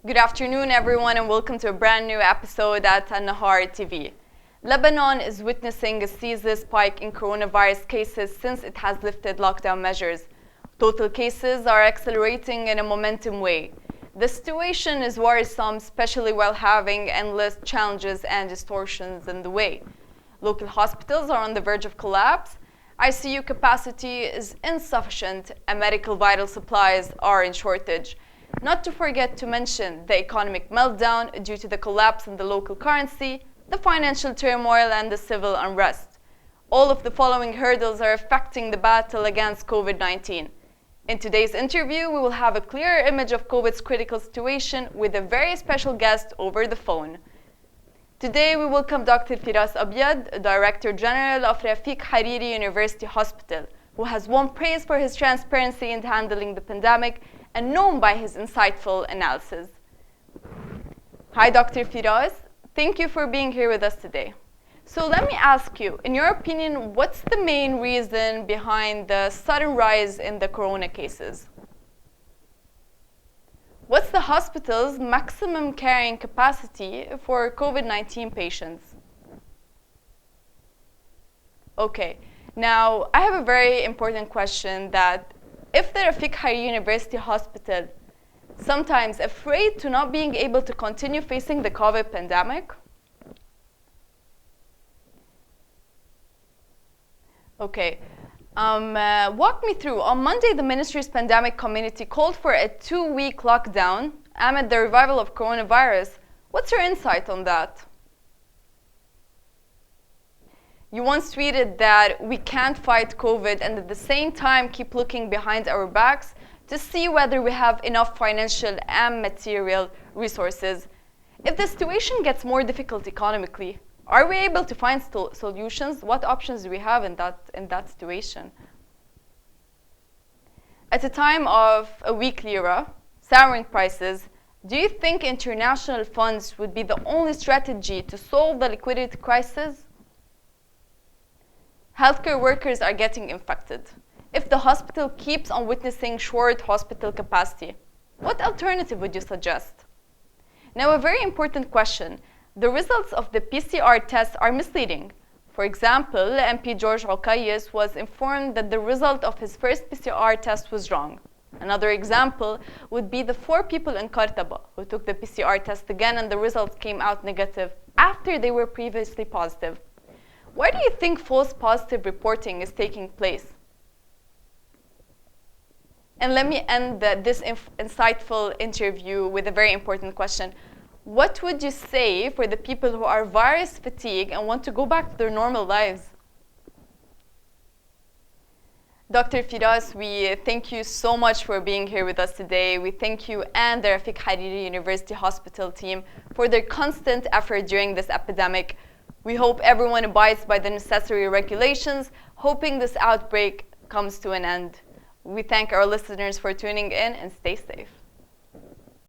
Good afternoon, everyone, and welcome to a brand new episode at An-Nahar TV. Lebanon is witnessing a seasonal spike in coronavirus cases since it has lifted lockdown measures. Total cases are accelerating in a momentum way. The situation is worrisome, especially while having endless challenges and distortions in the way. Local hospitals are on the verge of collapse, ICU capacity is insufficient, and medical vital supplies are in shortage. Not to forget to mention the economic meltdown due to the collapse in the local currency, the financial turmoil, and the civil unrest. All of the following hurdles are affecting the battle against COVID-19. In today's interview, we will have a clearer image of COVID's critical situation with a very special guest over the phone. Today, we welcome Dr. Firas Abyad, Director General of Rafiq Hariri University Hospital, who has won praise for his transparency in handling the pandemic and known by his insightful analysis. Hi, Dr. Firas. Thank you for being here with us today. So let me ask you, in your opinion, what's the main reason behind the sudden rise in the corona cases? What's the hospital's maximum carrying capacity for COVID-19 patients? Okay, now I have a very important question that if the Rafiq Hariri University Hospital sometimes afraid to not being able to continue facing the COVID pandemic? Okay, walk me through. On Monday, the ministry's pandemic committee called for a 2-week lockdown amid the revival of coronavirus. What's your insight on that? You once tweeted that we can't fight COVID and at the same time keep looking behind our backs to see whether we have enough financial and material resources. If the situation gets more difficult economically, are we able to find solutions? What options do we have in that situation? At a time of a weak lira, soaring prices, do you think international funds would be the only strategy to solve the liquidity crisis? Healthcare workers are getting infected. If the hospital keeps on witnessing short hospital capacity, what alternative would you suggest? Now, a very important question. The results of the PCR tests are misleading. For example, MP George Okayes was informed that the result of his first PCR test was wrong. Another example would be the 4 people in Qartaba who took the PCR test again and the results came out negative after they were previously positive. Why do you think false positive reporting is taking place? And let me end this insightful interview with a very important question. What would you say for the people who are virus fatigued and want to go back to their normal lives? Dr. Firas, we thank you so much for being here with us today. We thank you and the Rafiq Hariri University Hospital team for their constant effort during this epidemic. We hope everyone abides by the necessary regulations, hoping this outbreak comes to an end. We thank our listeners for tuning in and stay safe.